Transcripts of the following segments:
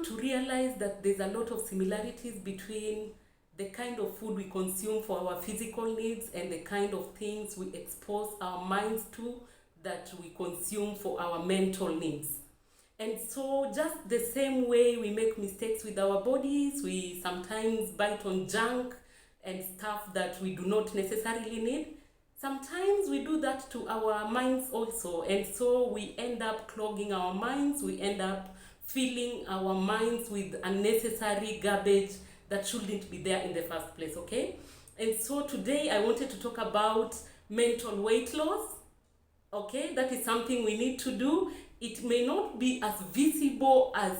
come to realize that there's a lot of similarities between the kind of food we consume for our physical needs and the kind of things we expose our minds to that we consume for our mental needs. And so just the same way we make mistakes with our bodies, we sometimes bite on junk and stuff that we do not necessarily need. Sometimes we do that to our minds also, and so we end up clogging our minds, we end up filling our minds with unnecessary garbage that shouldn't be there in the first place, okay? And so today I wanted to talk about mental weight loss, okay? That is something we need to do. It may not be as visible as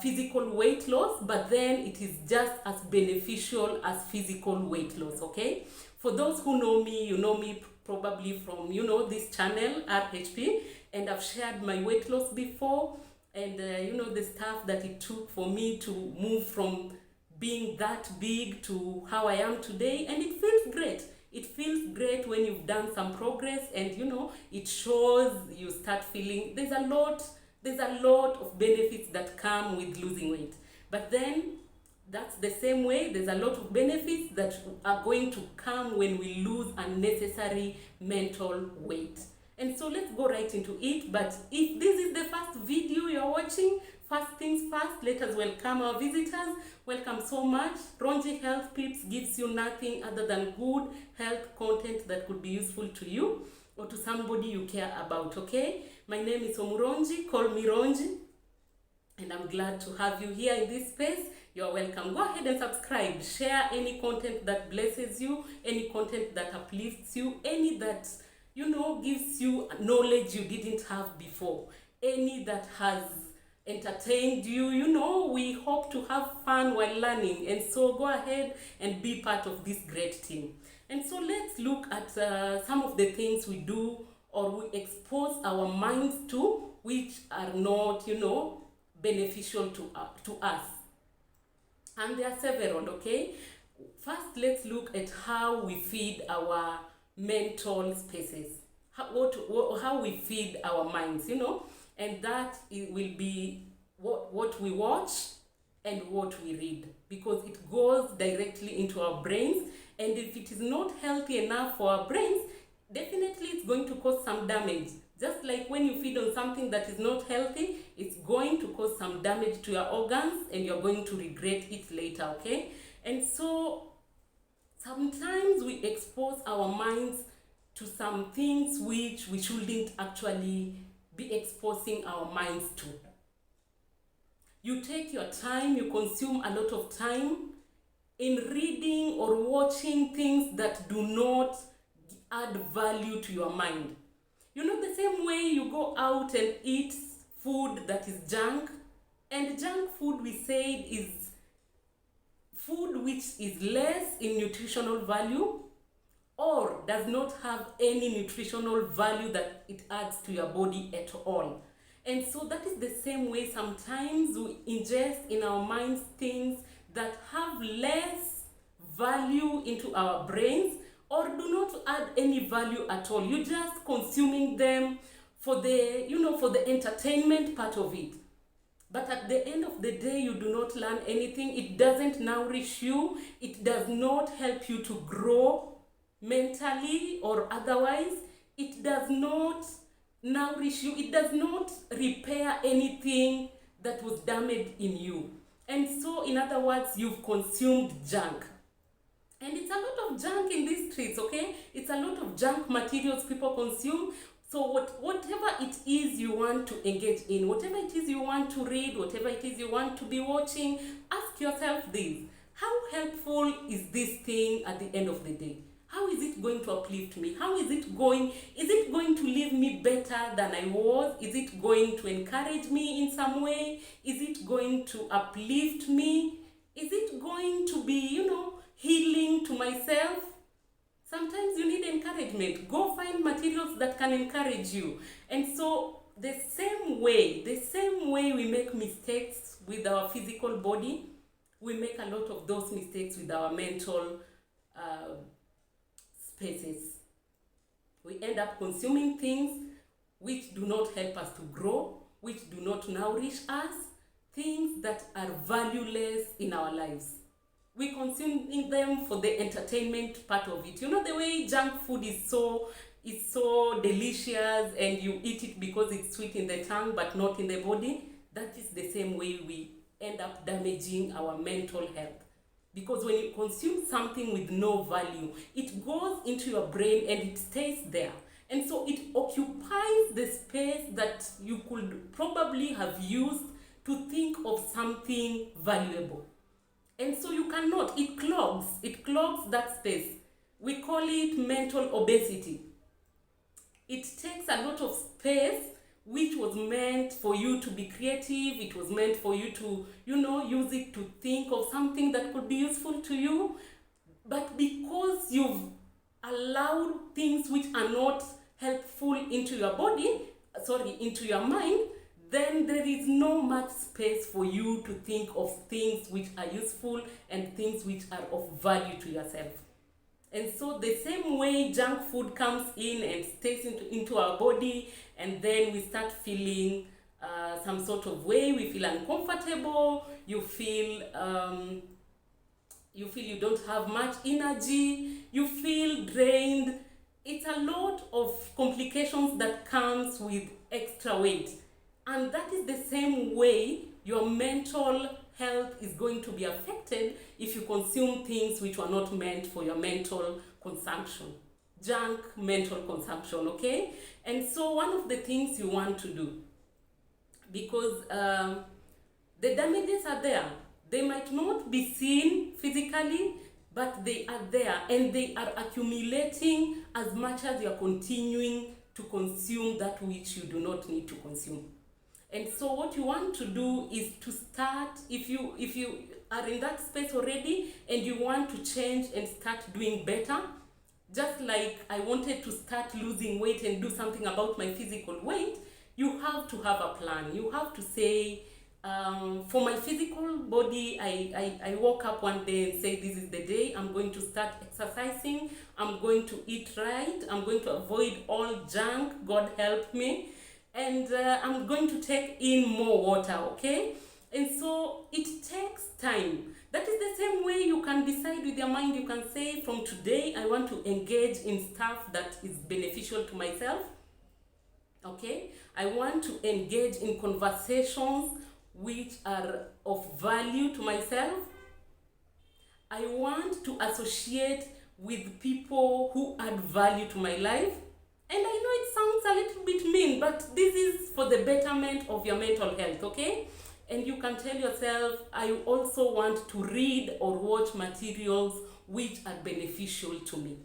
physical weight loss, but then it is just as beneficial as physical weight loss, okay? For those who know me, you know me probably from, this channel, RHP, and I've shared my weight loss before, and the stuff that it took for me to move from being that big to how I am today, and it feels great. It feels great when you've done some progress, and it shows, you start feeling there's a lot of benefits that come with losing weight. But then that's the same way, there's a lot of benefits that are going to come when we lose unnecessary mental weight. And so let's go right into it. But if this is the first video you're watching, first things first, let us welcome our visitors. Welcome so much. Ronji Health Pips gives you nothing other than good health content that could be useful to you or to somebody you care about, okay? My name is Omuronji, call me Ronji, and I'm glad to have you here in this space. You're welcome. Go ahead and subscribe. Share any content that blesses you, any content that uplifts you, any that, gives you knowledge you didn't have before, any that has entertained you. We hope to have fun while learning, and so go ahead and be part of this great team. And so let's look at some of the things we do or we expose our minds to, which are not, beneficial to us. And there are several, okay? First, let's look at how we feed our mental spaces, how we feed our minds, and that will be what we watch and what we read, because it goes directly into our brains, and if it is not healthy enough for our brains, definitely it's going to cause some damage. Just like when you feed on something that is not healthy, it's going to cause some damage to your organs and you're going to regret it later, okay? And so sometimes we expose our minds to some things which we shouldn't actually be exposing our minds to. You take your time, you consume a lot of time in reading or watching things that do not add value to your mind. The same way you go out and eat food that is junk, and junk food, we said, is food which is less in nutritional value or does not have any nutritional value that it adds to your body at all. And so that is the same way sometimes we ingest in our minds things that have less value into our brains or do not add any value at all. You're just consuming them for the, for the entertainment part of it. But at the end of the day, you do not learn anything. It doesn't nourish you. It does not help you to grow mentally or otherwise. It does not nourish you. It does not repair anything that was damaged in you. And so, in other words, you've consumed junk. And it's a lot of junk in these streets, okay? It's a lot of junk materials people consume. So whatever it is you want to engage in, whatever it is you want to read, whatever it is you want to be watching, ask yourself this: how helpful is this thing at the end of the day? How is it going to uplift me? Is it going to leave me better than I was? Is it going to encourage me in some way? Is it going to uplift me? Is it going to be, healing to myself? Sometimes you need encouragement. Go find materials that can encourage you. And so the same way we make mistakes with our physical body, we make a lot of those mistakes with our mental spaces. We end up consuming things which do not help us to grow, which do not nourish us, things that are valueless in our lives. We consume them for the entertainment part of it. You know, the way junk food is so delicious and you eat it because it's sweet in the tongue but not in the body. That is the same way we end up damaging our mental health. Because when you consume something with no value, it goes into your brain and it stays there. And so it occupies the space that you could probably have used to think of something valuable. And so you cannot, it clogs that space. We call it mental obesity. It takes a lot of space which was meant for you to be creative. It was meant for you to, use it to think of something that could be useful to you. But because you've allowed things which are not helpful into your into your mind, then there is no much space for you to think of things which are useful and things which are of value to yourself. And so the same way junk food comes in and stays into our body, and then we start feeling some sort of way, we feel uncomfortable, you feel you don't have much energy, you feel drained. It's a lot of complications that comes with extra weight. And that is the same way your mental health is going to be affected if you consume things which were not meant for your mental consumption. Junk mental consumption, okay? And so one of the things you want to do, because the damages are there. They might not be seen physically, but they are there and they are accumulating as much as you are continuing to consume that which you do not need to consume. And so what you want to do is to start, if you are in that space already and you want to change and start doing better, just like I wanted to start losing weight and do something about my physical weight, you have to have a plan. You have to say, for my physical body, I woke up one day and say, this is the day I'm going to start exercising, I'm going to eat right, I'm going to avoid all junk, God help me, and I'm going to take in more water, okay? And so it takes time. That is the same way you can decide with your mind. You can say, from today, I want to engage in stuff that is beneficial to myself, okay? I want to engage in conversations which are of value to myself. I want to associate with people who add value to my life. And I know it sounds a little bit mean, but this is for the betterment of your mental health, okay? And you can tell yourself, I also want to read or watch materials which are beneficial to me.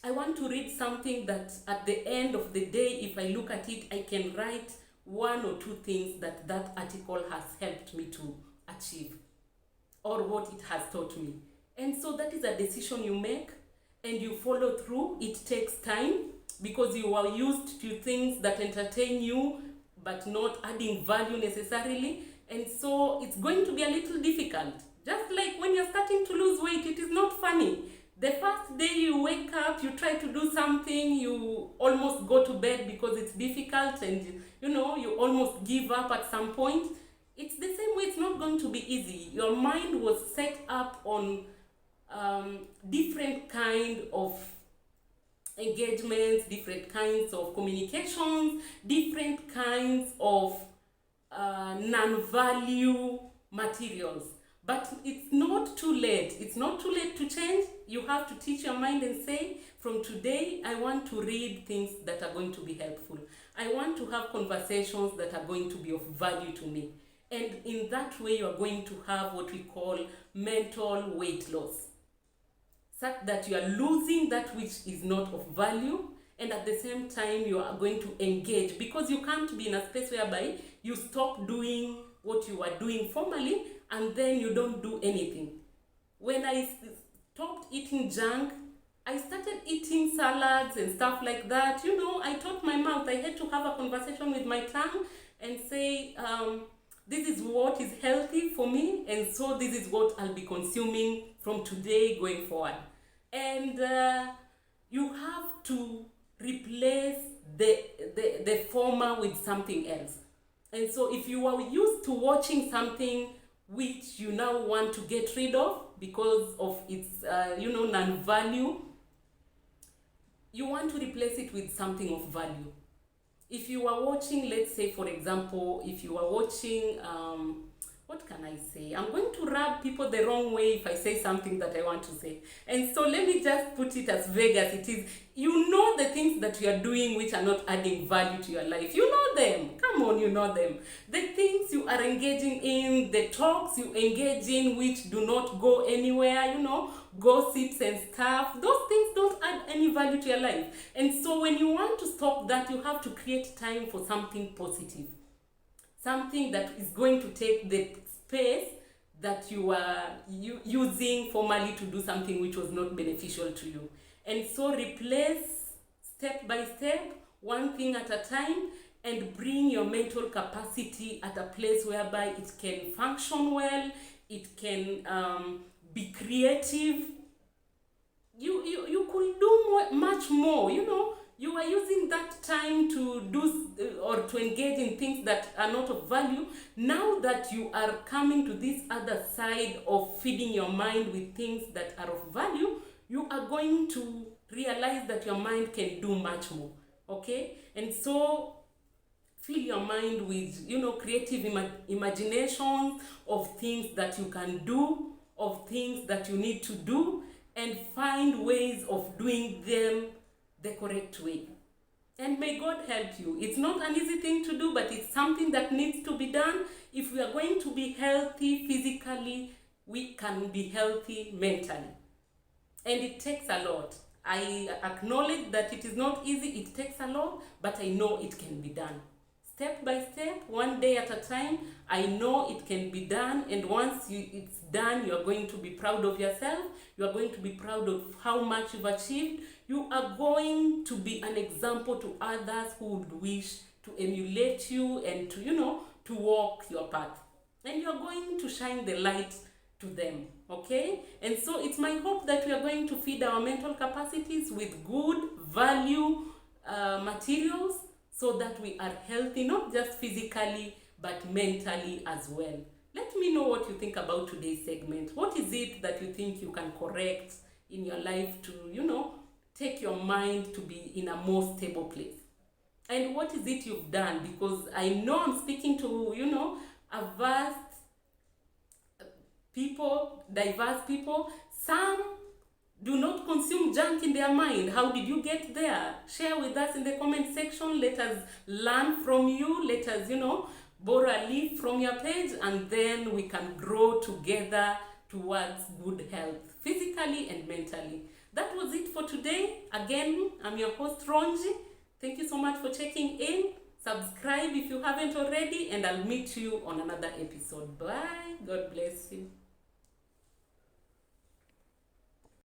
I want to read something that at the end of the day, if I look at it, I can write one or two things that article has helped me to achieve or what it has taught me. And so that is a decision you make and you follow through. It takes time because you are used to things that entertain you but not adding value necessarily. And so it's going to be a little difficult. Just like when you're starting to lose weight, it is not funny. The first day you wake up, you try to do something, you almost go to bed because it's difficult and you almost give up at some point. It's the same way. It's not going to be easy. Your mind was set up on different kind of engagements, different kinds of communications, different kinds of non-value materials. But it's not too late. It's not too late to change. You have to teach your mind and say, from today, I want to read things that are going to be helpful. I want to have conversations that are going to be of value to me. And in that way, you are going to have what we call mental weight loss. Such that you are losing that which is not of value, and at the same time, you are going to engage, because you can't be in a space whereby you stop doing what you were doing formerly and then you don't do anything. When I stopped eating junk, I started eating salads and stuff like that. I taught my mouth. I had to have a conversation with my tongue and say, this is what is healthy for me, and so this is what I'll be consuming from today going forward. And you have to replace the former with something else. And so if you are used to watching something which you now want to get rid of because of its non-value, you want to replace it with something of value. If you are watching, let's say for example, if you are watching what can I say? I'm going to rub people the wrong way if I say something that I want to say. And so let me just put it as vague as it is. You know the things that you are doing which are not adding value to your life. You know them. Come on, you know them. The things you are engaging in, the talks you engage in which do not go anywhere, gossips and stuff. Those things don't add any value to your life. And so when you want to stop that, you have to create time for something positive. Something that is going to take the space that you are using formally to do something which was not beneficial to you. And so replace step by step, one thing at a time, and bring your mental capacity at a place whereby it can function well, it can be creative. You could do much more, You are using that time to do or to engage in things that are not of value. Now that you are coming to this other side of feeding your mind with things that are of value, you are going to realize that your mind can do much more. Okay? And so fill your mind with, creative imaginations of things that you can do, of things that you need to do, and find ways of doing them the correct way. And may God help you. It's not an easy thing to do, but it's something that needs to be done. If we are going to be healthy physically, we can be healthy mentally. And it takes a lot. I acknowledge that it is not easy, it takes a lot, but I know it can be done. Step by step, one day at a time, I know it can be done, and once it's done, you're going to be proud of yourself, you're going to be proud of how much you've achieved, you are going to be an example to others who would wish to emulate you and to walk your path. And you're going to shine the light to them, okay? And so it's my hope that we are going to feed our mental capacities with good value materials, so that we are healthy, not just physically, but mentally as well. Let me know what you think about today's segment. What is it that you think you can correct in your life to, take your mind to be in a more stable place? And what is it you've done? Because I know I'm speaking to, a vast people, diverse people. Some do not consume junk in their mind. How did you get there? Share with us in the comment section. Let us learn from you. Let us, borrow a leaf from your page, and then we can grow together towards good health, physically and mentally. That was it for today. Again, I'm your host, Ronji. Thank you so much for checking in. Subscribe if you haven't already, and I'll meet you on another episode. Bye. God bless you.